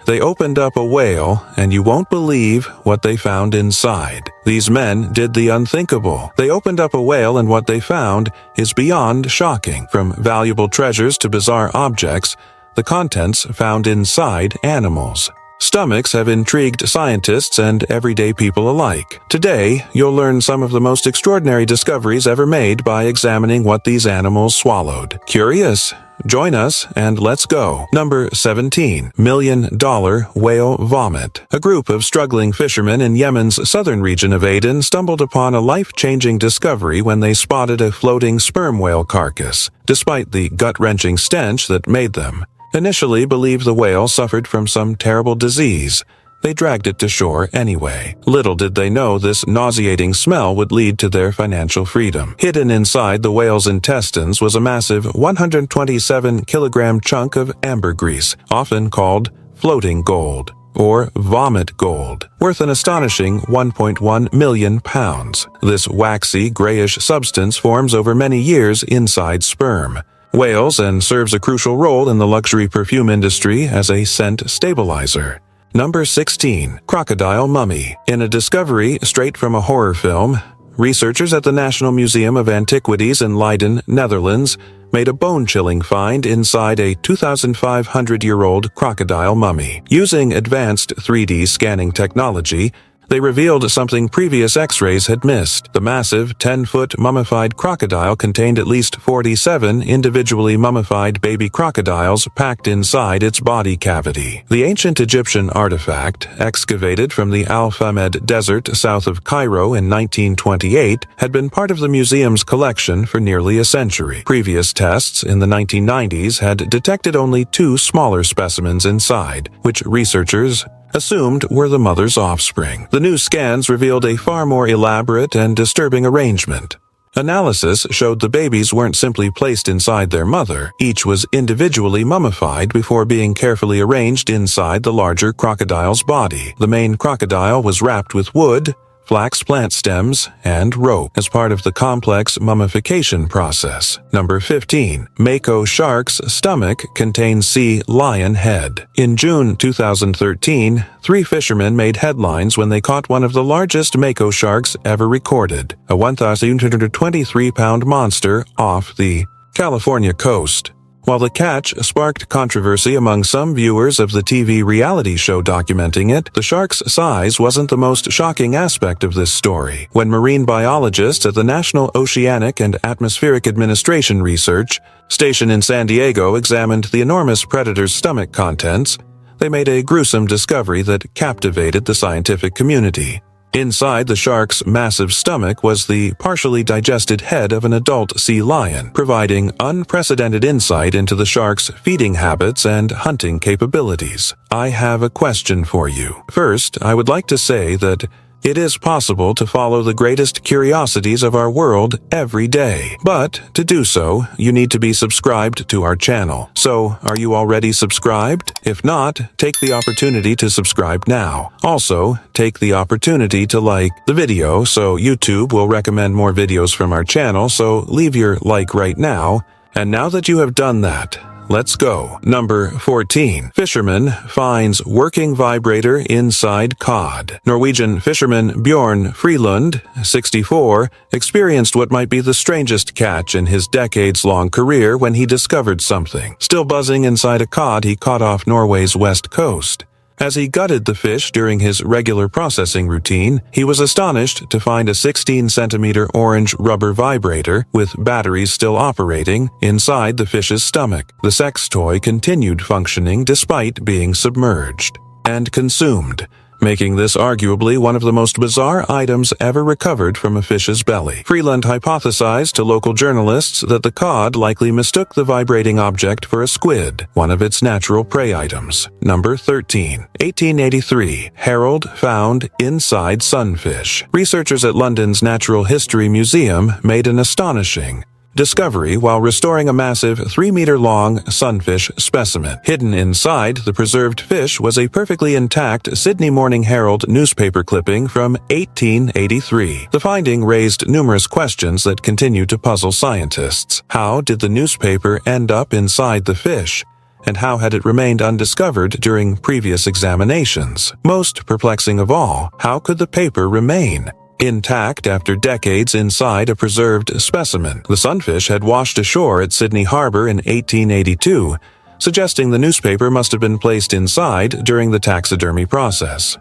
They opened up a whale, and you won't believe what they found inside. These men did the unthinkable. They opened up a whale, and what they found is beyond shocking. From valuable treasures to bizarre objects, the contents found inside animals. Stomachs have intrigued scientists and everyday people alike. Today, you'll learn some of the most extraordinary discoveries ever made by examining what these animals swallowed. Curious? Join us and let's go. Number 17. $1 million Whale Vomit. A group of struggling fishermen in Yemen's southern region of Aden stumbled upon a life-changing discovery when they spotted a floating sperm whale carcass, despite the gut-wrenching stench that made them initially believed the whale suffered from some terrible disease. They dragged it to shore anyway. Little did they know this nauseating smell would lead to their financial freedom. Hidden inside the whale's intestines was a massive 127-kilogram chunk of ambergris, often called floating gold, or vomit gold, worth an astonishing 1.1 million pounds. This waxy, grayish substance forms over many years inside sperm, whales, and serves a crucial role in the luxury perfume industry as a scent stabilizer. Number 16. Crocodile Mummy. In a discovery straight from a horror film, researchers at the National Museum of Antiquities in Leiden, Netherlands, made a bone-chilling find inside a 2,500-year-old crocodile mummy. Using advanced 3D scanning technology, they revealed something previous X-rays had missed. The massive 10-foot mummified crocodile contained at least 47 individually mummified baby crocodiles packed inside its body cavity. The ancient Egyptian artifact, excavated from the Al Famed Desert south of Cairo in 1928, had been part of the museum's collection for nearly a century. Previous tests in the 1990s had detected only 2 smaller specimens inside, which researchers assumed were the mother's offspring. The new scans revealed a far more elaborate and disturbing arrangement. Analysis showed the babies weren't simply placed inside their mother. Each was individually mummified before being carefully arranged inside the larger crocodile's body. The main crocodile was wrapped with wood, flax plant stems, and rope as part of the complex mummification process. Number 15. Mako shark's stomach contains sea lion head. In June 2013, 3 fishermen made headlines when they caught one of the largest Mako sharks ever recorded, a 1,223-pound monster off the California coast. While the catch sparked controversy among some viewers of the TV reality show documenting it, the shark's size wasn't the most shocking aspect of this story. When marine biologists at the National Oceanic and Atmospheric Administration Research Station in San Diego examined the enormous predator's stomach contents, they made a gruesome discovery that captivated the scientific community. Inside the shark's massive stomach was the partially digested head of an adult sea lion, providing unprecedented insight into the shark's feeding habits and hunting capabilities. I have a question for you. First, I would like to say that it is possible to follow the greatest curiosities of our world every day. But to do so, you need to be subscribed to our channel. So, are you already subscribed? If not, take the opportunity to subscribe now. Also, take the opportunity to like the video so YouTube will recommend more videos from our channel, so leave your like right now. And now that you have done that, let's go. Number 14. Fisherman finds working vibrator inside cod. Norwegian fisherman Bjorn Freelund, 64, experienced what might be the strangest catch in his decades-long career when he discovered something still buzzing inside a cod he caught off Norway's west coast. As he gutted the fish during his regular processing routine, he was astonished to find a 16-centimeter orange rubber vibrator with batteries still operating inside the fish's stomach. The sex toy continued functioning despite being submerged and consumed, making this arguably one of the most bizarre items ever recovered from a fish's belly. Freeland hypothesized to local journalists that the cod likely mistook the vibrating object for a squid, one of its natural prey items. Number 13. 1883. Herald found inside sunfish. Researchers at London's Natural History Museum made an astonishing discovery while restoring a massive 3-meter-long sunfish specimen. Hidden inside the preserved fish was a perfectly intact Sydney Morning Herald newspaper clipping from 1883. The finding raised numerous questions that continue to puzzle scientists. How did the newspaper end up inside the fish? and how had it remained undiscovered during previous examinations? Most perplexing of all, how could the paper remain intact after decades inside a preserved specimen? The sunfish had washed ashore at Sydney Harbor in 1882, suggesting the newspaper must have been placed inside during the taxidermy process.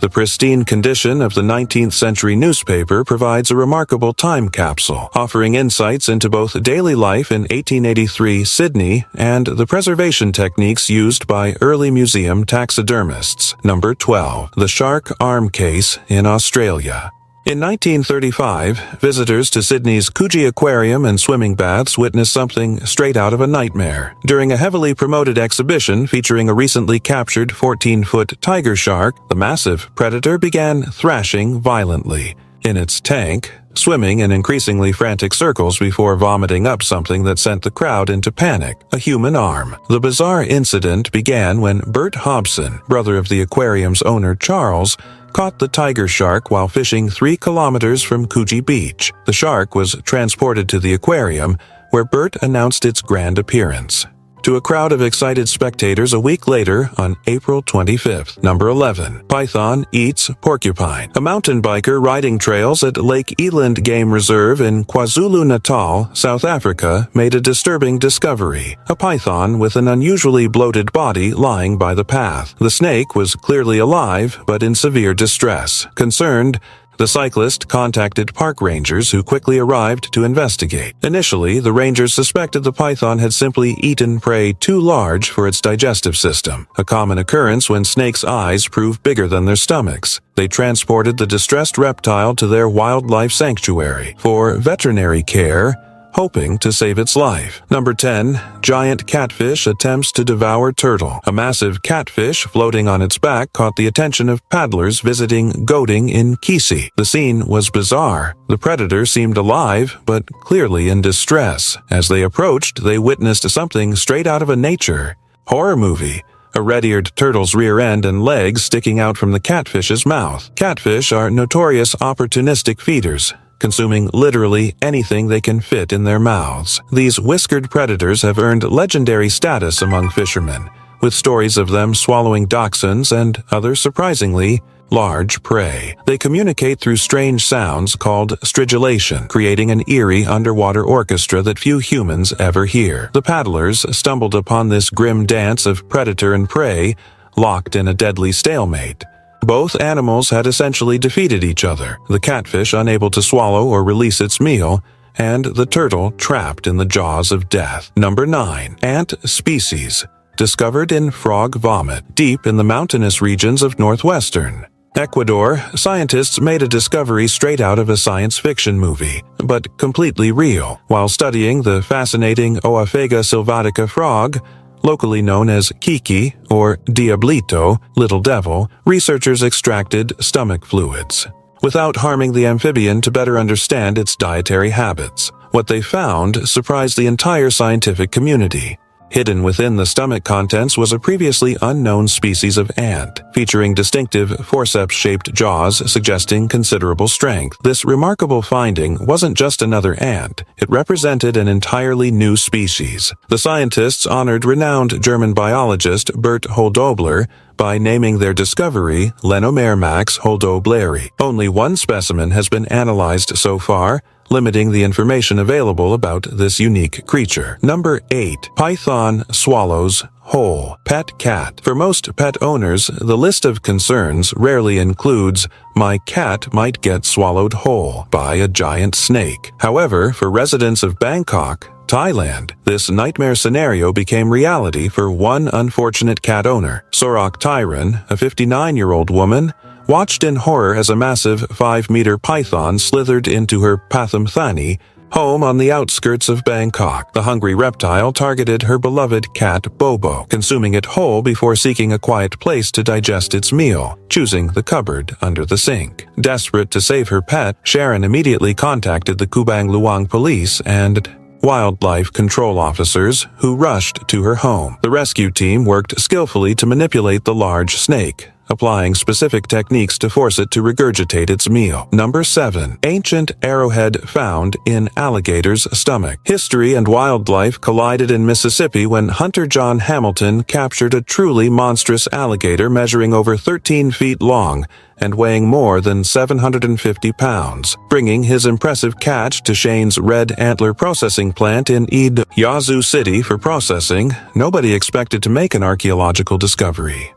The pristine condition of the 19th century newspaper provides a remarkable time capsule, offering insights into both daily life in 1883 Sydney and the preservation techniques used by early museum taxidermists. Number 12. The Shark Arm Case in Australia. In 1935, visitors to Sydney's Coogee Aquarium and swimming baths witnessed something straight out of a nightmare. During a heavily promoted exhibition featuring a recently captured 14-foot tiger shark, the massive predator began thrashing violently in its tank, swimming in increasingly frantic circles before vomiting up something that sent the crowd into panic: a human arm. The bizarre incident began when Bert Hobson, brother of the aquarium's owner Charles, caught the tiger shark while fishing 3 kilometers from Coogee Beach. The shark was transported to the aquarium, where Bert announced its grand appearance to a crowd of excited spectators a week later on April 25th. Number 11. Python eats porcupine. A mountain biker riding trails at Lake Eland Game Reserve in KwaZulu-Natal, South Africa, made a disturbing discovery: a python with an unusually bloated body lying by the path. The snake was clearly alive, but in severe distress. Concerned, the cyclist contacted park rangers, who quickly arrived to investigate. Initially, the rangers suspected the python had simply eaten prey too large for its digestive system, a common occurrence when snakes' eyes prove bigger than their stomachs. They transported the distressed reptile to their wildlife sanctuary for veterinary care, hoping to save its life. Number 10. Giant catfish attempts to devour turtle. A massive catfish floating on its back caught the attention of paddlers visiting Goating in Kisi. The scene was bizarre. The predator seemed alive, but clearly in distress. As they approached, they witnessed something straight out of a nature horror movie: a red-eared turtle's rear end and legs sticking out from the catfish's mouth. Catfish are notorious opportunistic feeders, consuming literally anything they can fit in their mouths. These whiskered predators have earned legendary status among fishermen, with stories of them swallowing dachshunds and other surprisingly large prey. They communicate through strange sounds called stridulation, creating an eerie underwater orchestra that few humans ever hear. The paddlers stumbled upon this grim dance of predator and prey, locked in a deadly stalemate. Both animals had essentially defeated each other, the catfish unable to swallow or release its meal, and the turtle trapped in the jaws of death. Number 9. Ant species discovered in frog vomit, deep in the mountainous regions of northwestern Ecuador. Scientists made a discovery straight out of a science fiction movie, but completely real. While studying the fascinating Oophaga sylvatica frog, locally known as Kiki or Diablito, Little Devil, researchers extracted stomach fluids without harming the amphibian to better understand its dietary habits. What they found surprised the entire scientific community. Hidden within the stomach contents was a previously unknown species of ant, featuring distinctive forceps-shaped jaws suggesting considerable strength. This remarkable finding wasn't just another ant, it represented an entirely new species. The scientists honored renowned German biologist Bert Holdobler by naming their discovery Lenormamax holdobleri. Only one specimen has been analyzed so far, limiting the information available about this unique creature. Number 8. Python swallows whole pet cat. For most pet owners, the list of concerns rarely includes, "My cat might get swallowed whole by a giant snake." However, for residents of Bangkok, Thailand, this nightmare scenario became reality for one unfortunate cat owner. Sorak Tyron, a 59-year-old woman, watched in horror as a massive 5-meter python slithered into her Pathumthani home on the outskirts of Bangkok. The hungry reptile targeted her beloved cat Bobo, consuming it whole before seeking a quiet place to digest its meal, choosing the cupboard under the sink. Desperate to save her pet, Sharon immediately contacted the Kubang Luang police and wildlife control officers, who rushed to her home. The rescue team worked skillfully to manipulate the large snake, applying specific techniques to force it to regurgitate its meal. Number 7. Ancient arrowhead found in alligator's stomach. History and wildlife collided in Mississippi when hunter John Hamilton captured a truly monstrous alligator measuring over 13 feet long and weighing more than 750 pounds. Bringing his impressive catch to Shane's Red Antler processing plant in Yazoo City for processing, nobody expected to make an archaeological discovery.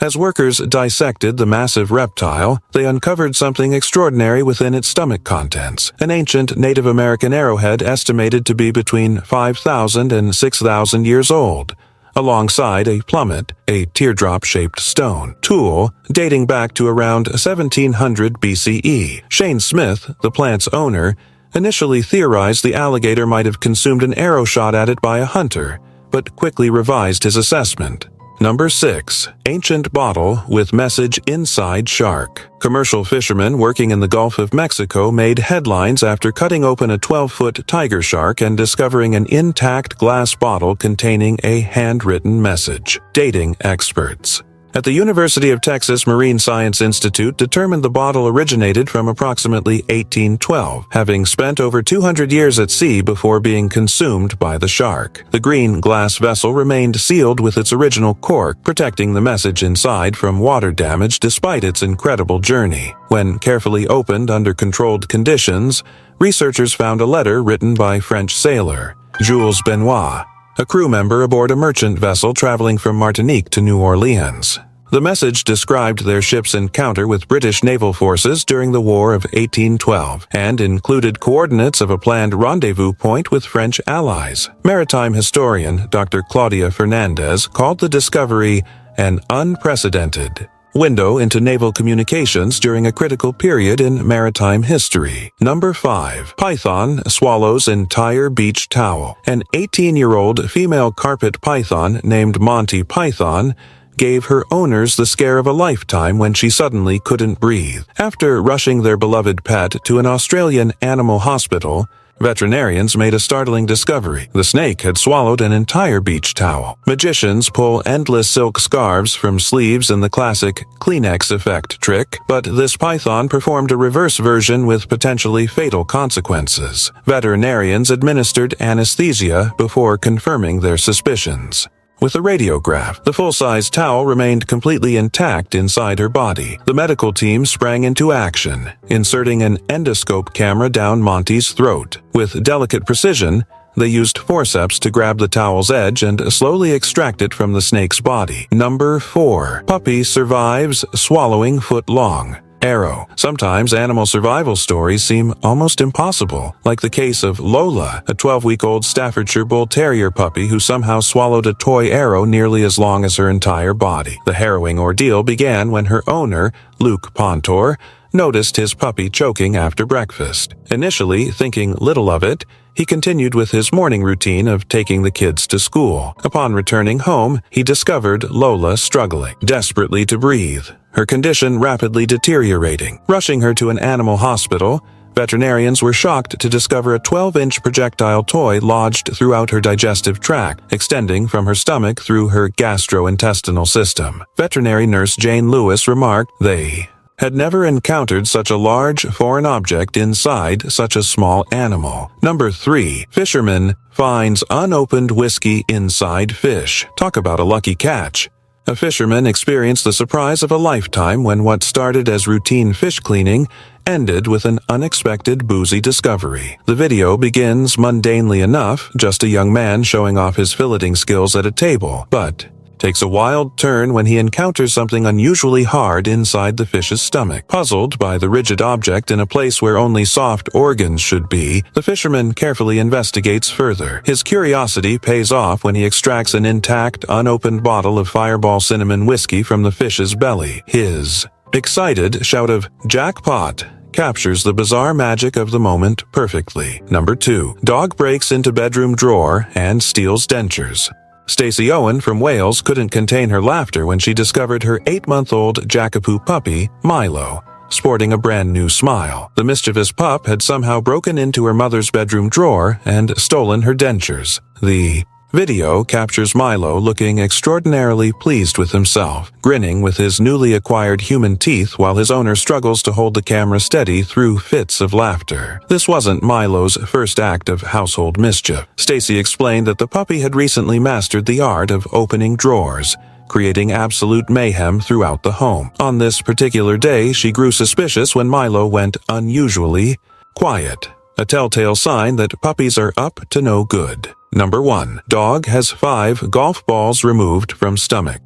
As workers dissected the massive reptile, they uncovered something extraordinary within its stomach contents. An ancient Native American arrowhead estimated to be between 5,000 and 6,000 years old, alongside a plummet, a teardrop-shaped stone tool dating back to around 1700 BCE. Shane Smith, the plant's owner, initially theorized the alligator might have consumed an arrow shot at it by a hunter, but quickly revised his assessment. Number 6. Ancient bottle with message inside shark. Commercial fishermen working in the Gulf of Mexico made headlines after cutting open a 12-foot tiger shark and discovering an intact glass bottle containing a handwritten message. Dating experts at the University of Texas Marine Science Institute determined the bottle originated from approximately 1812, having spent over 200 years at sea before being consumed by the shark. The green glass vessel remained sealed with its original cork, protecting the message inside from water damage despite its incredible journey. When carefully opened under controlled conditions, researchers found a letter written by French sailor Jules Benoit, a crew member aboard a merchant vessel traveling from Martinique to New Orleans. The message described their ship's encounter with British naval forces during the War of 1812 and included coordinates of a planned rendezvous point with French allies. Maritime historian Dr. Claudia Fernandez called the discovery an unprecedented window into naval communications during a critical period in maritime history. Number 5. Python swallows entire beach towel. An 18-year-old female carpet python named Monty Python gave her owners the scare of a lifetime when she suddenly couldn't breathe. After rushing their beloved pet to an Australian animal hospital, veterinarians made a startling discovery. The snake had swallowed an entire beach towel. Magicians pull endless silk scarves from sleeves in the classic Kleenex effect trick, but this python performed a reverse version with potentially fatal consequences. Veterinarians administered anesthesia before confirming their suspicions. With a radiograph, the full-size towel remained completely intact inside her body. The medical team sprang into action, inserting an endoscope camera down Monty's throat. With delicate precision, they used forceps to grab the towel's edge and slowly extract it from the snake's body. Number 4. Puppy survives swallowing foot-long arrow. Sometimes animal survival stories seem almost impossible, like the case of Lola, a 12-week-old Staffordshire Bull Terrier puppy who somehow swallowed a toy arrow nearly as long as her entire body. The harrowing ordeal began when her owner, Luke Pontor, noticed his puppy choking after breakfast. Initially thinking little of it, he continued with his morning routine of taking the kids to school. Upon returning home, he discovered Lola struggling desperately to breathe, her condition rapidly deteriorating. Rushing her to an animal hospital, veterinarians were shocked to discover a 12-inch projectile toy lodged throughout her digestive tract, extending from her stomach through her gastrointestinal system. Veterinary nurse Jane Lewis remarked they had never encountered such a large foreign object inside such a small animal. Number 3. Fisherman finds unopened whiskey inside fish. Talk about a lucky catch. A fisherman experienced the surprise of a lifetime when what started as routine fish cleaning ended with an unexpected boozy discovery. The video begins mundanely enough, just a young man showing off his filleting skills at a table, but takes a wild turn when he encounters something unusually hard inside the fish's stomach. Puzzled by the rigid object in a place where only soft organs should be, the fisherman carefully investigates further. His curiosity pays off when he extracts an intact, unopened bottle of Fireball cinnamon whiskey from the fish's belly. His excited shout of "Jackpot!" captures the bizarre magic of the moment perfectly. Number 2. Dog breaks into bedroom drawer and steals dentures. Stacey Owen from Wales couldn't contain her laughter when she discovered her 8-month-old Jackapoo puppy, Milo, sporting a brand new smile. The mischievous pup had somehow broken into her mother's bedroom drawer and stolen her dentures. The Video captures Milo looking extraordinarily pleased with himself, grinning with his newly acquired human teeth while his owner struggles to hold the camera steady through fits of laughter. This wasn't Milo's first act of household mischief. Stacy explained that the puppy had recently mastered the art of opening drawers, creating absolute mayhem throughout the home. On this particular day, she grew suspicious when Milo went unusually quiet, a telltale sign that puppies are up to no good. Number 1. Dog has 5 golf balls removed from stomach.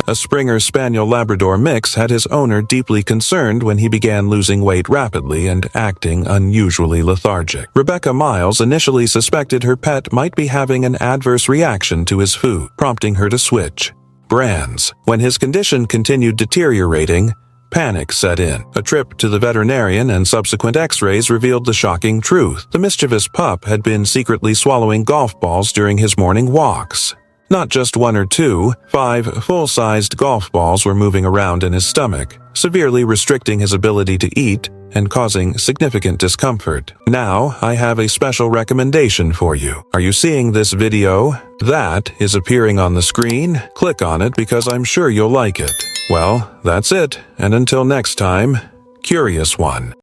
A Springer Spaniel-Labrador mix had his owner deeply concerned when he began losing weight rapidly and acting unusually lethargic. Rebecca Miles initially suspected her pet might be having an adverse reaction to his food, prompting her to switch brands. When his condition continued deteriorating, panic set in. A trip to the veterinarian and subsequent x-rays revealed the shocking truth. The mischievous pup had been secretly swallowing golf balls during his morning walks. Not just 1 or 2, 5 full-sized golf balls were moving around in his stomach, severely restricting his ability to eat and causing significant discomfort. Now, I have a special recommendation for you. Are you seeing this video? That is appearing on the screen. Click on it because I'm sure you'll like it. Well, that's it, and until next time, Curious One.